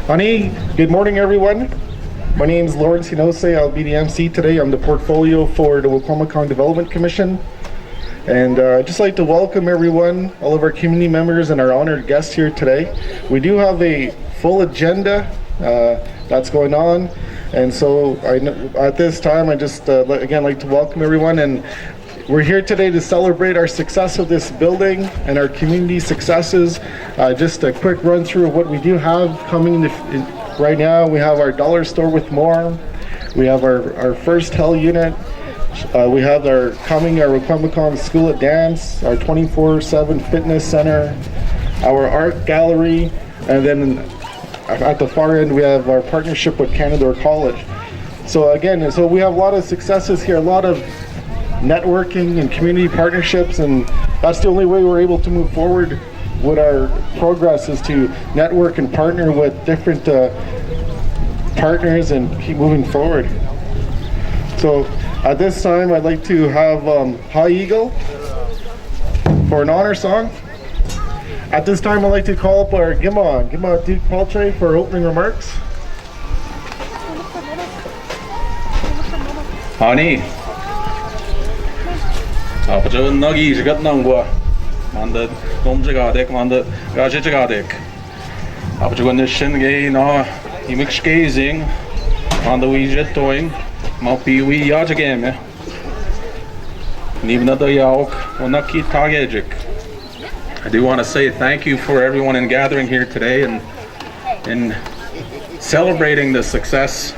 Honey, good morning everyone. My name is Lawrence Hinose. I'll be the MC today. I'm the portfolio for the Wikwemikong Development Commission. And I'd just like to welcome everyone, all of our community members and our honored guests here today. We do have a full agenda that's going on. And so at this time, I just again like to welcome everyone. And we're here today to celebrate our success of this building and our community successes. Just a quick run through of what we do have coming right now. We have our dollar store with more. We have our first Hell unit. We have our Wikwemikong School of Dance, our 24/7 fitness center, our art gallery, and then at the far end we have our partnership with Canada College. So again, we have a lot of successes here, a lot of networking and community partnerships, and that's the only way we're able to move forward with our progress, is to network and partner with different partners and keep moving forward. So at this time I'd like to have High Eagle for an honor song. At this time I'd like to call up our Gima Duke Paltre for opening remarks. Honey, 아버지 너기 지금 나온거 만데 놈지가덱 만데 가지지가덱 아버지가 내신게 나 이믹스게이징 만데 위젯도잉 마피위 야지게메 니브나도 야옥 오나키 타게직. I do want to say thank you for everyone in gathering here today and in celebrating the success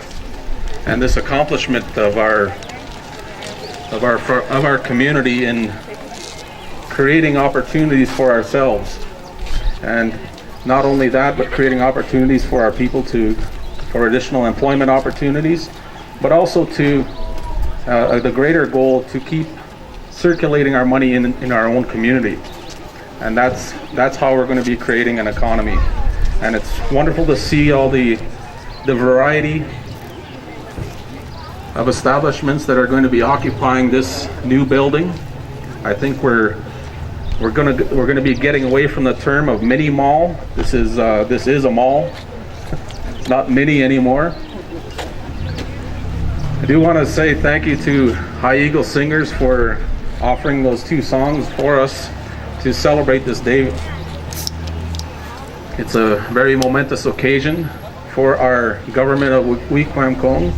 and this accomplishment of our community in creating opportunities for ourselves, and not only that, but creating opportunities for our people for additional employment opportunities, but also to the greater goal to keep circulating our money in our own community. And that's how we're going to be creating an economy. And it's wonderful to see all the variety of establishments that are going to be occupying this new building. I think we're going to be getting away from the term of mini mall. This is a mall. It's not mini anymore. I do want to say thank you to High Eagle Singers for offering those two songs for us to celebrate this day. It's a very momentous occasion for our government of Wikwemikong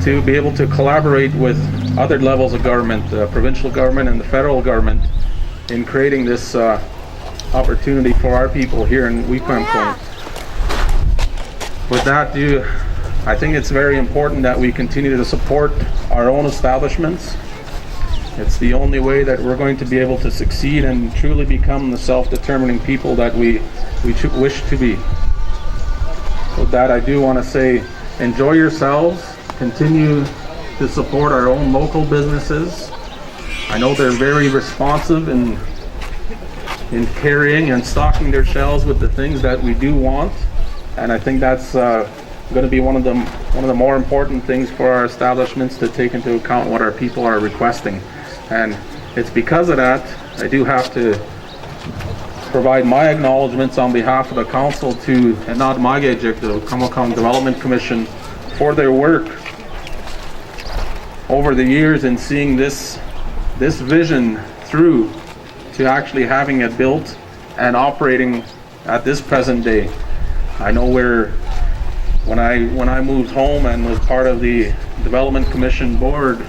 to be able to collaborate with other levels of government, the provincial government and the federal government, in creating this opportunity for our people here in Wikwemikong. With that, I think it's very important that we continue to support our own establishments. It's the only way that we're going to be able to succeed and truly become the self-determining people that we wish to be. With that, I do want to say, enjoy yourselves. Continue to support our own local businesses. I know they're very responsive in carrying and stocking their shelves with the things that we do want, and I think that's going to be one of the more important things for our establishments to take into account what our people are requesting. And it's because of that I do have to provide my acknowledgements on behalf of the council to Enad Magejik, the Wikwemikong Development Commission, for their work over the years in seeing this vision through to actually having it built and operating at this present day. I know when I moved home and was part of the Development Commission board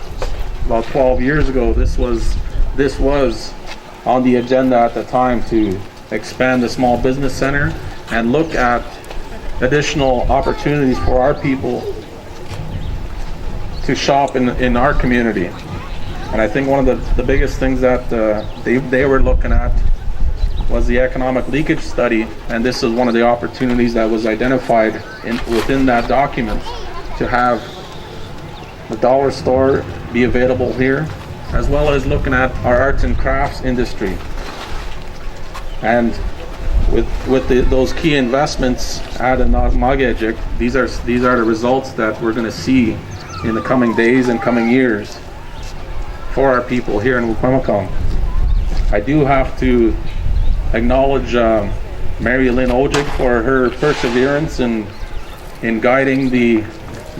about 12 years ago, this was on the agenda at the time to expand the small business center and look at additional opportunities for our people to shop in our community. And I think one of the biggest things that they were looking at was the economic leakage study, and this is one of the opportunities that was identified within that document, to have the dollar store be available here, as well as looking at our arts and crafts industry. And with those key investments at Magejik, these are the results that we're going to see in the coming days and coming years for our people here in Wikwemikong. I do have to acknowledge Mary Lynn Ojic for her perseverance in guiding the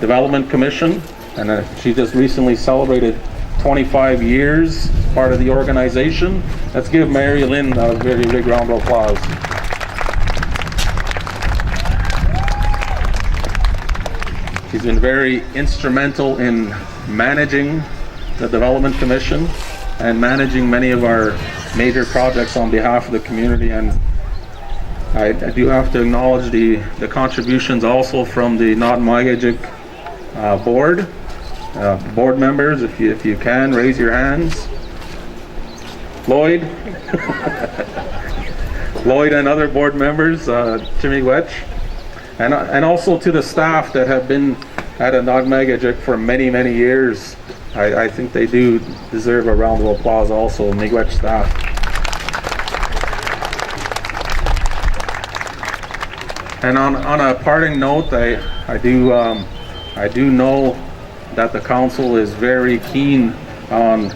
Development Commission, and she just recently celebrated 25 years part of the organization. Let's give Mary Lynn a very big round of applause. She's been very instrumental in managing the Development Commission and managing many of our major projects on behalf of the community, and I do have to acknowledge the contributions also from the Nodin board members. If you can, raise your hands. Lloyd, Lloyd and other board members, Jimmy Wetch, and also to the staff that have been at a Nodin for many years. I think they do deserve a round of applause also, Miigwech staff. And on a parting note, I do know that the council is very keen on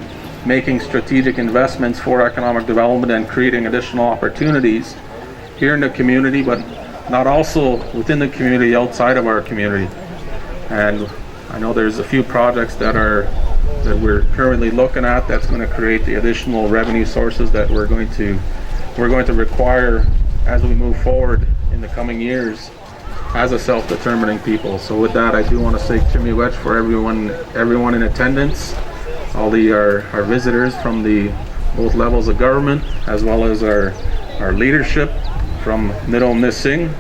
making strategic investments for economic development and creating additional opportunities here in the community, but not also within the community, outside of our community. And I know there's a few projects that we're currently looking at that's going to create the additional revenue sources that we're going to require as we move forward in the coming years as a self-determining people. So with that, I do want to say Jimmy Wetch for everyone in attendance, all our visitors from the both levels of government, as well as our leadership from Nidom Nising,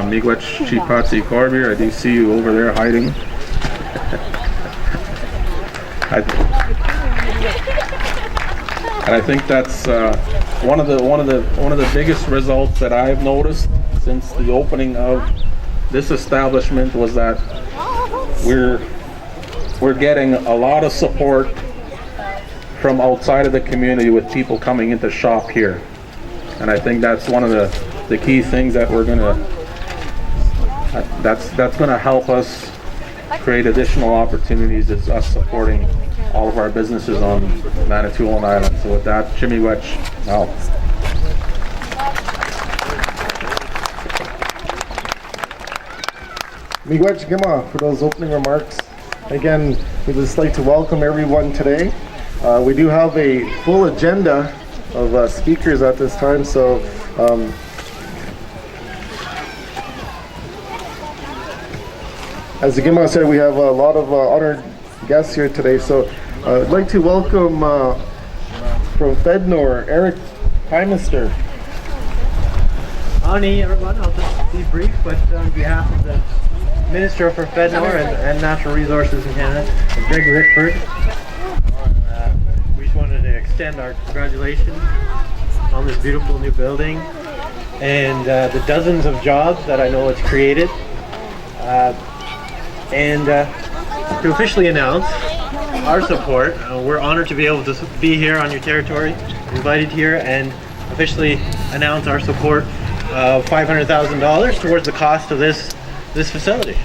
Miigwech Chipatsi Corbir. I do see you over there hiding. And I think that's one of the biggest results that I've noticed since the opening of this establishment was that we're getting a lot of support from outside of the community with people coming into shop here. And I think that's one of the key things that that's gonna help us create additional opportunities, is us supporting all of our businesses on Manitoulin Island. So with that, Jimmy Wetch out. Miigwech Gima for those opening remarks. Again, we'd just like to welcome everyone today. We do have a full agenda of speakers at this time, so as the Gima said, we have a lot of honored guests here today. So I'd like to welcome from FedNor, Eric Heimister. Ani, everyone, I'll just be brief, but on behalf of the Minister for FedNor and Natural Resources in Canada, Greg Rickford, we just wanted to extend our congratulations on this beautiful new building and the dozens of jobs that I know it's created, and to officially announce our support. We're honored to be able to be here on your territory, invited here, and officially announce our support of $500,000 towards the cost of this facility.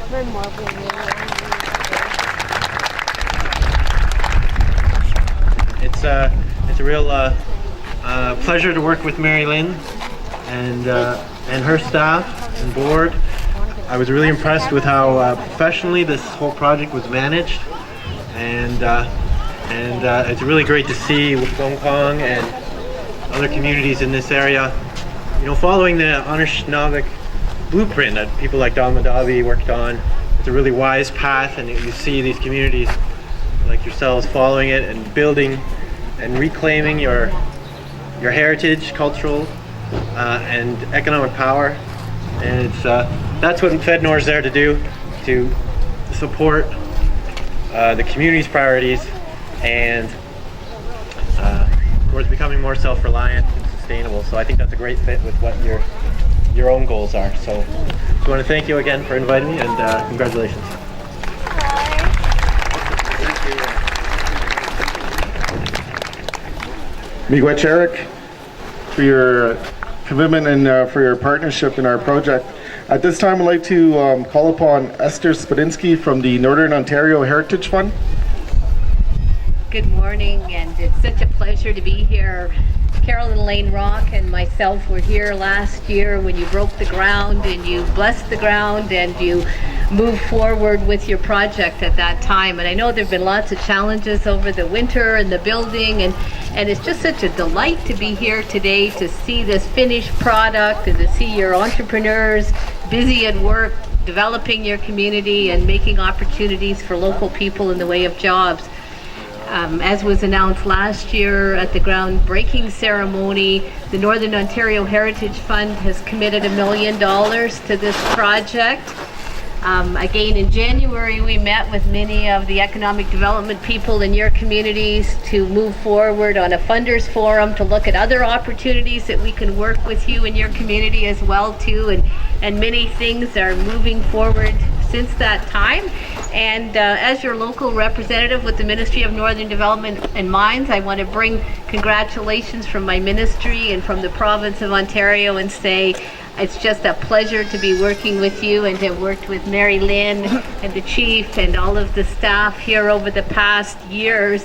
It's a real pleasure to work with Mary Lynn and her staff and board. I was really impressed with how professionally this whole project was managed, and it's really great to see Wikwemikong and other communities in this area, following the Anishinaabe blueprint that people like Don Madavi worked on. It's a really wise path, and you see these communities like yourselves following it and building and reclaiming your heritage, cultural and economic power. And it's that's what FedNor is there to do, to support the community's priorities and towards becoming more self-reliant and sustainable. So I think that's a great fit with what your own goals are. So I want to thank you again for inviting me, and congratulations. Miigwech Eric, for your commitment and for your partnership in our project. At this time, I'd like to call upon Esther Spadinsky from the Northern Ontario Heritage Fund. Good morning, and it's such a pleasure to be here Carolyn Lane Rock and myself were here last year when you broke the ground and you blessed the ground and you moved forward with your project at that time. And I know there have been lots of challenges over the winter and the building, and it's just such a delight to be here today to see this finished product and to see your entrepreneurs busy at work, developing your community and making opportunities for local people in the way of jobs. As was announced last year at the groundbreaking ceremony, the Northern Ontario Heritage Fund has committed $1 million to this project. Again, in January, we met with many of the economic development people in your communities to move forward on a funders forum to look at other opportunities that we can work with you in your community as well too, and many things are moving forward since that time. And as your local representative with the Ministry of Northern Development and Mines, I want to bring congratulations from my ministry and from the province of Ontario and say it's just a pleasure to be working with you and to have worked with Mary Lynn and the chief and all of the staff here over the past years,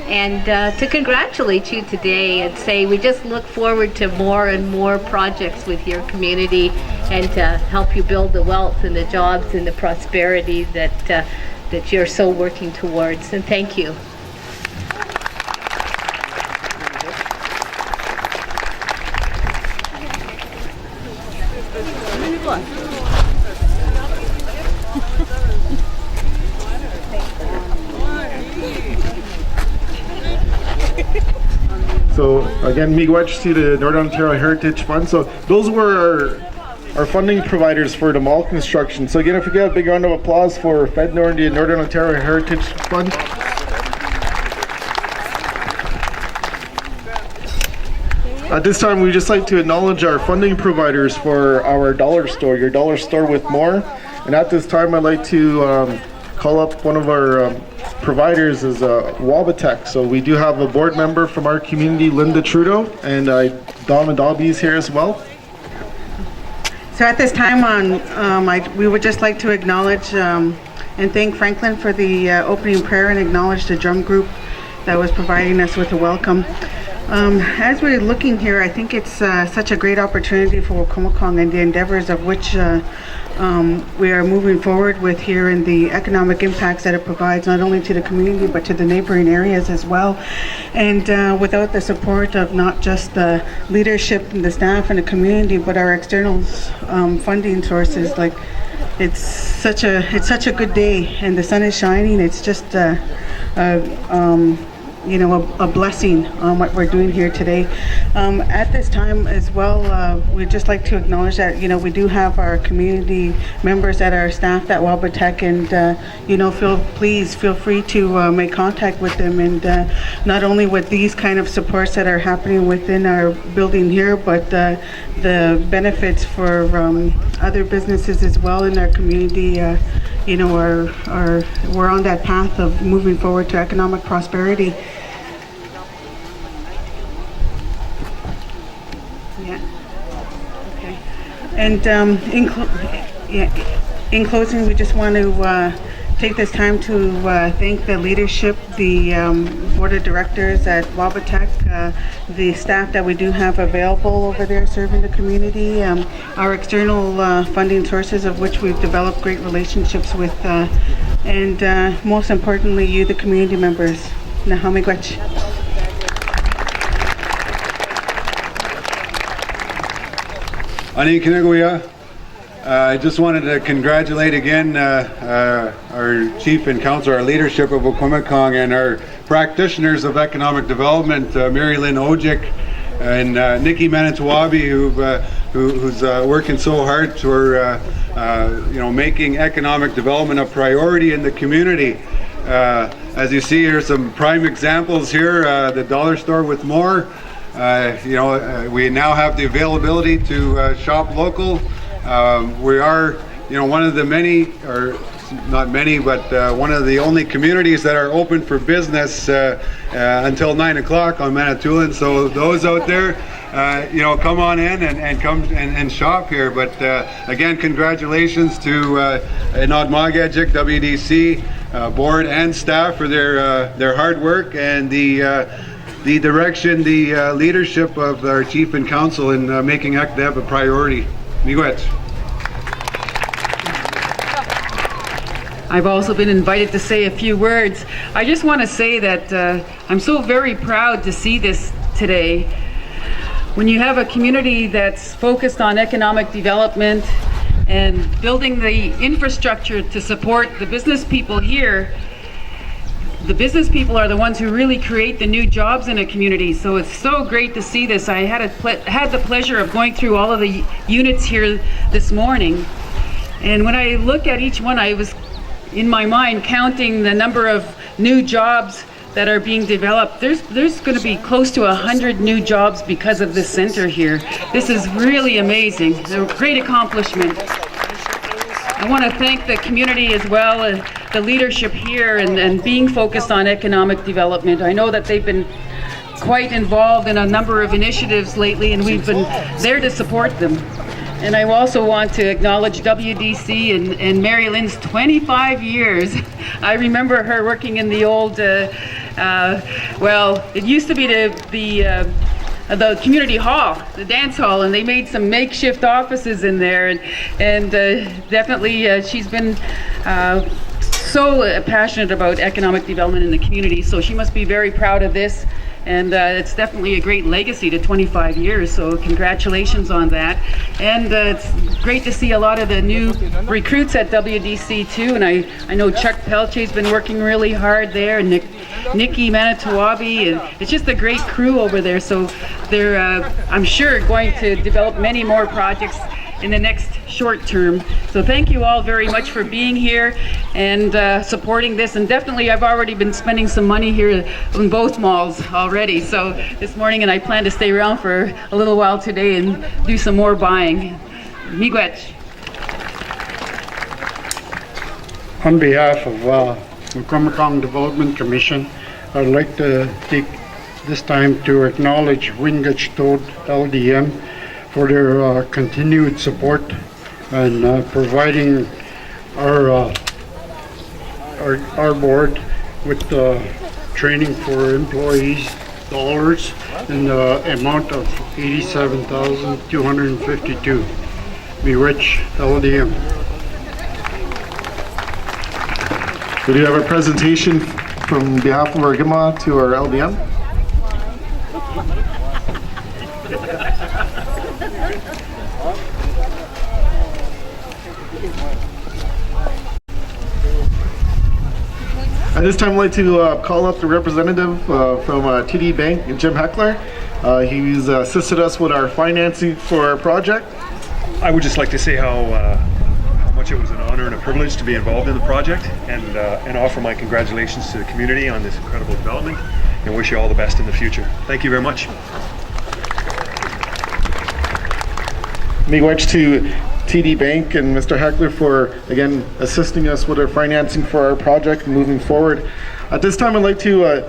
and to congratulate you today and say we just look forward to more and more projects with your community and to help you build the wealth and the jobs and the prosperity that you're so working towards. And thank you. So again, miigwech to the Northern Ontario Heritage Fund. So those were our funding providers for the mall construction. So again, if we get a big round of applause for FedNor and the Northern Ontario Heritage Fund. At this time, we'd just like to acknowledge our funding providers for our dollar store, your dollar store with more. And at this time, I'd like to call up one of our providers is Wabatech. So we do have a board member from our community, Linda Trudeau, and Dom and Dobby is here as well. So at this time, we would just like to acknowledge and thank Franklin for the opening prayer and acknowledge the drum group that was providing us with a welcome. As we're looking here, I think it's such a great opportunity for Wikwemikong and the endeavors of which we are moving forward with here, and the economic impacts that it provides not only to the community but to the neighboring areas as well. And without the support of not just the leadership and the staff and the community, but our external funding sources, like it's such a good day and the sun is shining. It's just a blessing on what we're doing here today. At this time as well, we'd just like to acknowledge that, we do have our community members that are staffed at Wabatech, and, please feel free to make contact with them, and not only with these kind of supports that are happening within our building here, but the benefits for other businesses as well in our community, we're on that path of moving forward to economic prosperity. And in closing, we just want to take this time to thank the leadership, the board of directors at Wabatech, the staff that we do have available over there serving the community, our external funding sources of which we've developed great relationships with, and most importantly, you, the community members. Naha miigwech. Ani Kinaguya. I just wanted to congratulate again our chief and council, our leadership of Wikwemikong, and our practitioners of economic development, Mary Lynn Ojik and Nikki Manitowabi, who's working so hard for making economic development a priority in the community. As you see, here's some prime examples here. The dollar store with more. We now have the availability to shop local. We are, one of the many, or not many, but one of the only communities that are open for business until 9 o'clock on Manitoulin. So those out there, come on in and come and shop here. But again, congratulations to Nod Magajik, WDC board and staff for their hard work, and the the direction, the leadership of our chief and council in making ACDEV a priority. Miigwech. I've also been invited to say a few words. I just want to say that I'm so very proud to see this today. When you have a community that's focused on economic development and building the infrastructure to support the business people here, the business people are the ones who really create the new jobs in a community. So it's so great to see this. I had the pleasure of going through all of the units here this morning. And when I look at each one, I was in my mind counting the number of new jobs that are being developed. There's going to be close to 100 new jobs because of this center here. This is really amazing. It's a great accomplishment. I want to thank the community as well, the leadership here, and being focused on economic development. I know that they've been quite involved in a number of initiatives lately, and we've been there to support them. And I also want to acknowledge WDC and Mary Lynn's 25 years. I remember her working in the old, well, it used to be the community hall, the dance hall, and they made some makeshift offices in there. And definitely she's been so passionate about economic development in the community, so she must be very proud of this. And it's definitely a great legacy to 25 years, so congratulations on that. And it's great to see a lot of the new recruits at WDC too, and I know Chuck Pelche's been working really hard there, and Nikki Manitowabi, and it's just a great crew over there, so they're, I'm sure, going to develop many more projects in the next short term. So thank you all very much for being here and supporting this. And definitely I've already been spending some money here in both malls already. So this morning, and I plan to stay around for a little while today and do some more buying. Miigwech. On behalf of Wikwemikong Development Commission, I'd like to take this time to acknowledge Wingate Toad LDM for their continued support and providing our board with training for employees dollars in the amount of $87,252. Miigwech LDM. We do have a presentation from behalf of our GIMA to our LDM. At this time, I'd like to call up the representative from TD Bank, Jim Heckler. He's assisted us with our financing for our project. I would just like to say how much it was an honor and a privilege to be involved in the project, and offer my congratulations to the community on this incredible development, and wish you all the best in the future. Thank you very much. Miigwech to TD Bank and Mr. Heckler for, again, assisting us with our financing for our project and moving forward. At this time, I'd like to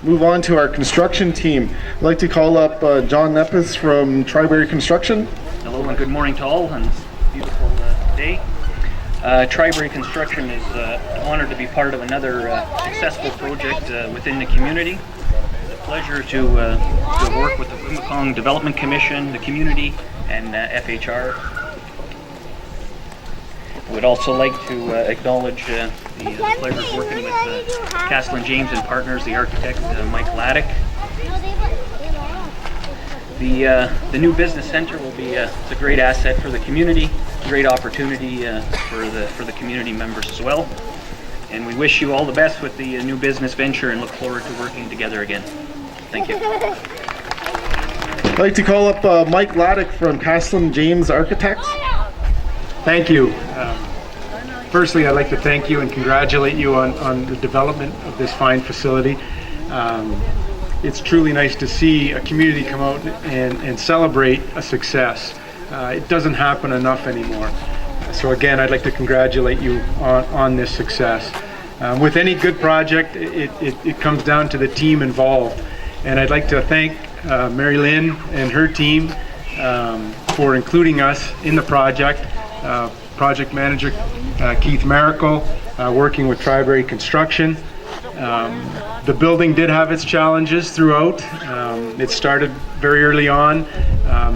move on to our construction team. I'd like to call up John Nepis from Triberry Construction. Hello and good morning to all on this beautiful day. Triberry Construction is honored to be part of another successful project within the community. It's a pleasure to work with the Wikwemikong Development Commission, the community, and FHR. I would also like to acknowledge the pleasure of working with Castle & James and Partners, the architect Mike Laddick. The new business center will be it's a great asset for the community, great opportunity for the community members as well. And we wish you all the best with the new business venture and look forward to working together again. Thank you. I'd like to call up Mike Laddick from Castle & James Architects. Thank you. Firstly, I'd like to thank you and congratulate you on the development of this fine facility. It's truly nice to see a community come out and celebrate a success. It doesn't happen enough anymore. So again, I'd like to congratulate you on this success. With any good project, it comes down to the team involved. And I'd like to thank Mary Lynn and her team for including us in the project. Project manager Keith Maracle, working with Triberry Construction, The building did have its challenges throughout. It started very early on,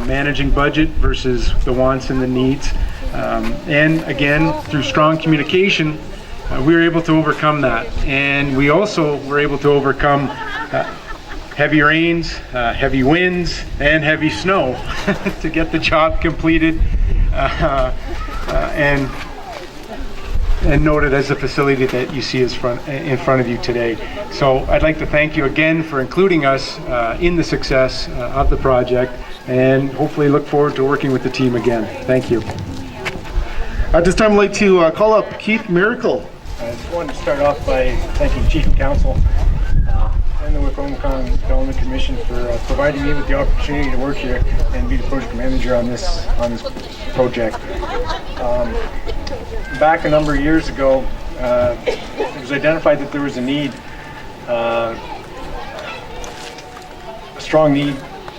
managing budget versus the wants and the needs. And again, through strong communication, we were able to overcome that. And we also were able to overcome heavy rains, heavy winds, and heavy snow to get the job completed and noted as a facility that you see in front of you today. So I'd like to thank you again for including us in the success of the project, and hopefully look forward to working with the team again. Thank you. At this time, I'd like to call up Keith Miracle. I just wanted to start off by thanking Chief and Council and the Wikwemikong Development Commission for providing me with the opportunity to work here and be the project manager on this project. Back a number of years ago, it was identified that there was a need, a strong need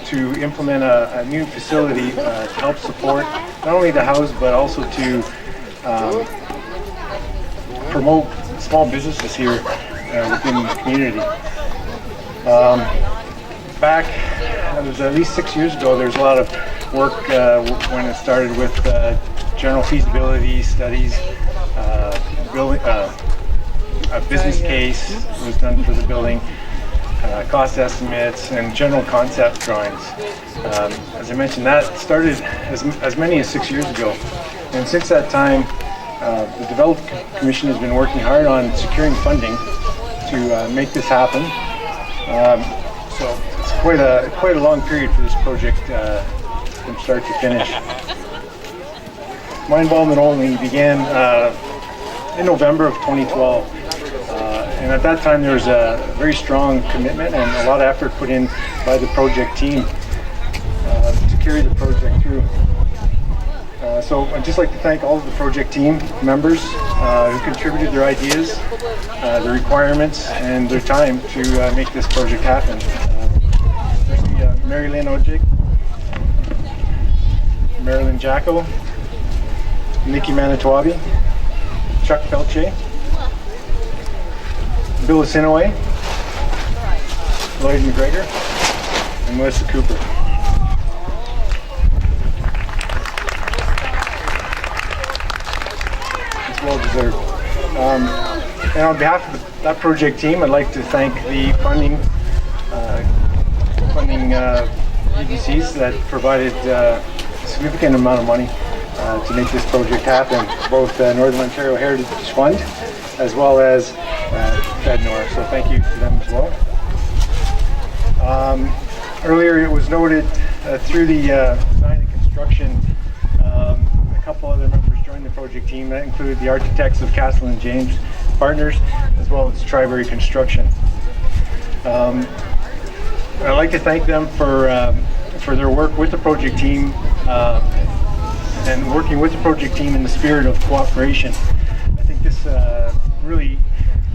to implement a new facility to help support not only the house but also to promote small businesses here within the community. Back, it was at least 6 years ago, there was a lot of work when it started with general feasibility studies, building, a business case was done for the building, cost estimates, and general concept drawings. As I mentioned, that started as many as 6 years ago. And since that time, the Development Commission has been working hard on securing funding to make this happen. So it's quite a long period for this project from start to finish. My involvement only began in November of 2012. And at that time there was a very strong commitment and a lot of effort put in by the project team to carry the project through. So I'd just like to thank all of the project team members who contributed their ideas, their requirements, and their time to make this project happen. There's Mary Lynn Ojig, Marilyn Jacko, Nikki Manitowabi, Chuck Pelche, Bill Asinaway, Lloyd McGregor, and Melissa Cooper. It's well deserved. And on behalf of that project team, I'd like to thank the funding agencies that provided a significant amount of money to make this project happen, both Northern Ontario Heritage Fund as well as FedNor, so thank you to them as well. Earlier it was noted through the design and construction, a couple other members joined the project team. That included the architects of Castle and James Partners as well as Triberry Construction. I'd like to thank them for their work with the project team and working with the project team in the spirit of cooperation. I think this really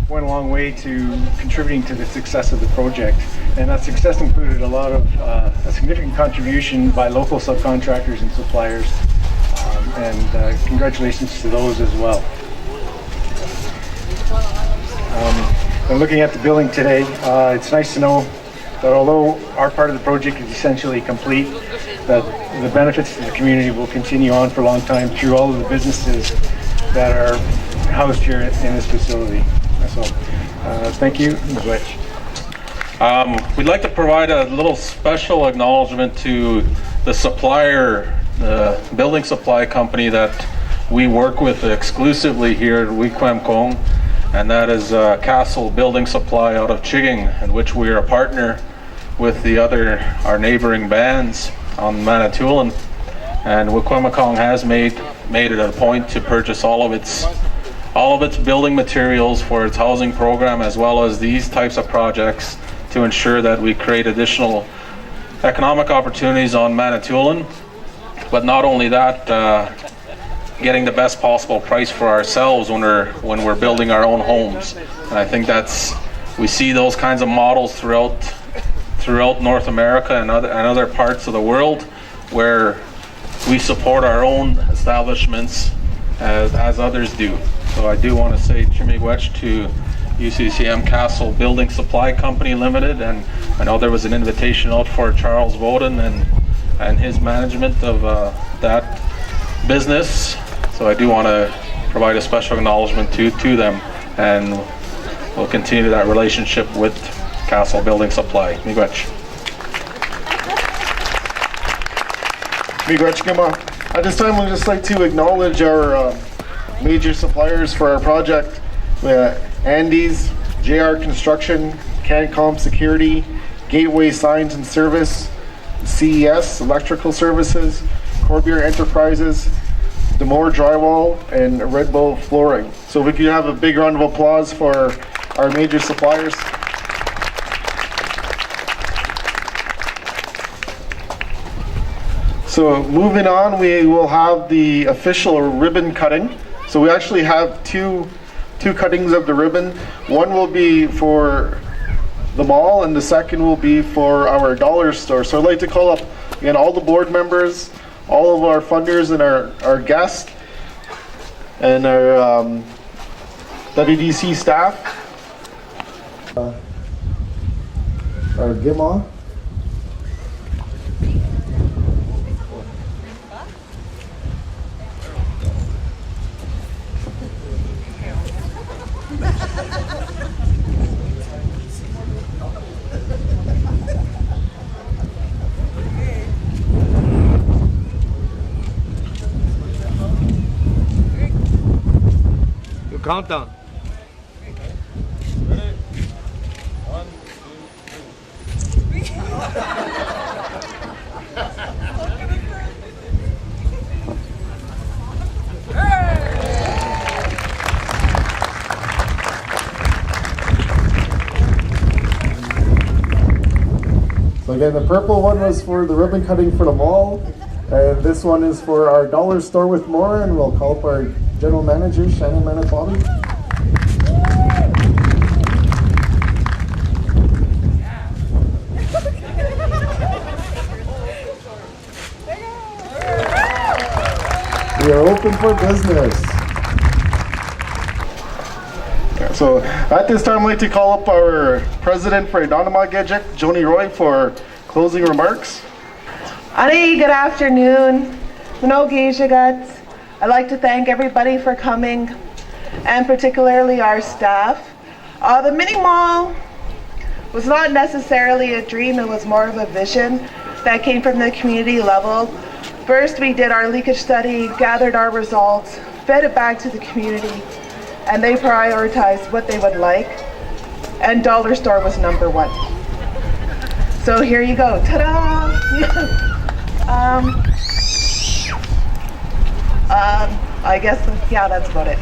went a long way to contributing to the success of the project. And that success included a significant contribution by local subcontractors and suppliers. And congratulations to those as well. And looking at the building today, it's nice to know that although our part of the project is essentially complete, that the benefits to the community will continue on for a long time through all of the businesses that are housed here in this facility. So, thank you. We'd like to provide a little special acknowledgement to the supplier, the building supply company that we work with exclusively here at Wikwemikong, and that is Castle Building Supply out of Chigging, in which we are a partner with our neighboring bands on Manitoulin. And Wikwemikong has made it a point to purchase all of its building materials for its housing program, as well as these types of projects, to ensure that we create additional economic opportunities on Manitoulin. But not only that, getting the best possible price for ourselves when we're building our own homes. And I think we see those kinds of models throughout North America and other parts of the world, where we support our own establishments as others do. So I do want to say chimigwech to UCCM Castle Building Supply Company Limited, and I know there was an invitation out for Charles Woden and his management of that business. So I do want to provide a special acknowledgement to them, and we'll continue that relationship with Castle Building Supply. Miigwech. Miigwech Gima. At this time, we'd just like to acknowledge our major suppliers for our project. Andes, JR Construction, CanCom Security, Gateway Signs and Service, CES Electrical Services, Corbier Enterprises, Demore Drywall, and Red Bull Flooring. So we could have a big round of applause for our major suppliers. So moving on, we will have the official ribbon cutting. So we actually have two cuttings of the ribbon. One will be for the mall, and the second will be for our dollar store. So I'd like to call up again all the board members, all of our funders, and our guests, and our WDC staff, our GIMA. Countdown. Ready? 1, 2, 3. So again, the purple one was for the ribbon cutting for the mall, and this one is for our dollar store with more, and we'll call up our General Manager, Shannon Manitobi. We are open for business. So at this time, I'd like to call up our President for Anonymagejik, Joni Roy, for closing remarks. Ani, good afternoon. Mnogijigat. I'd like to thank everybody for coming, and particularly our staff. The mini mall was not necessarily a dream, it was more of a vision that came from the community level. First, we did our leakage study, gathered our results, fed it back to the community, and they prioritized what they would like, and dollar store was number one. So here you go, ta-da! I guess, yeah, that's about it.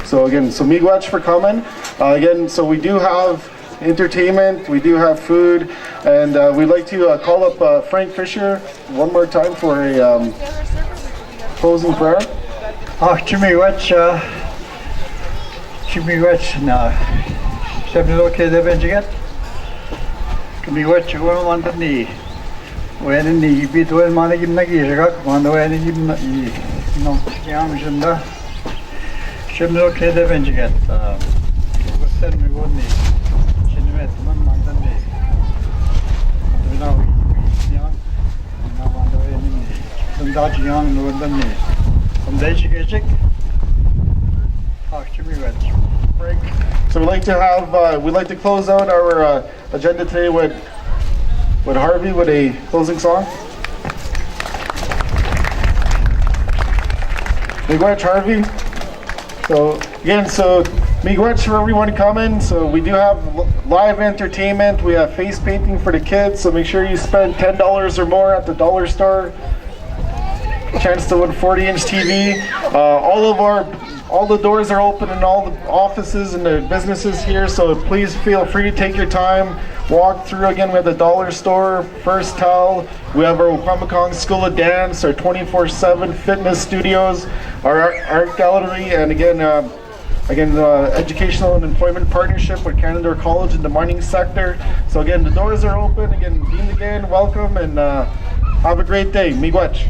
So again, so miigwech for coming. Again, so we do have entertainment, we do have food, and we'd like to call up Frank Fisher one more time for a closing prayer. Miigwech na sebilo ke devenjigat. Miigwech ko wanda ni. When ni bidwen managim nagijak, when when ni no yam jenda. Sebilo ke devenjigat. Wasser mi woni. Chinwet man mandan ni. Now young. Now wanda when ni. Sundaji young no wanda ni. Sundaji So we'd like to close out our agenda today with Harvey with a closing song. Miigwech, Harvey. So again, miigwech for everyone coming. So we do have live entertainment. We have face painting for the kids. So make sure you spend $10 or more at the dollar store. Chance to win 40-inch TV. All the doors are open in all the offices and the businesses here, so please feel free to take your time, walk through. Again, we have the dollar store, First Towel, we have our Wikwemikong School of Dance, our 24/7 fitness studios, our art gallery, and again, educational and employment partnership with Canada College in the mining sector. So again, the doors are open. Again, welcome, and have a great day. Miigwech.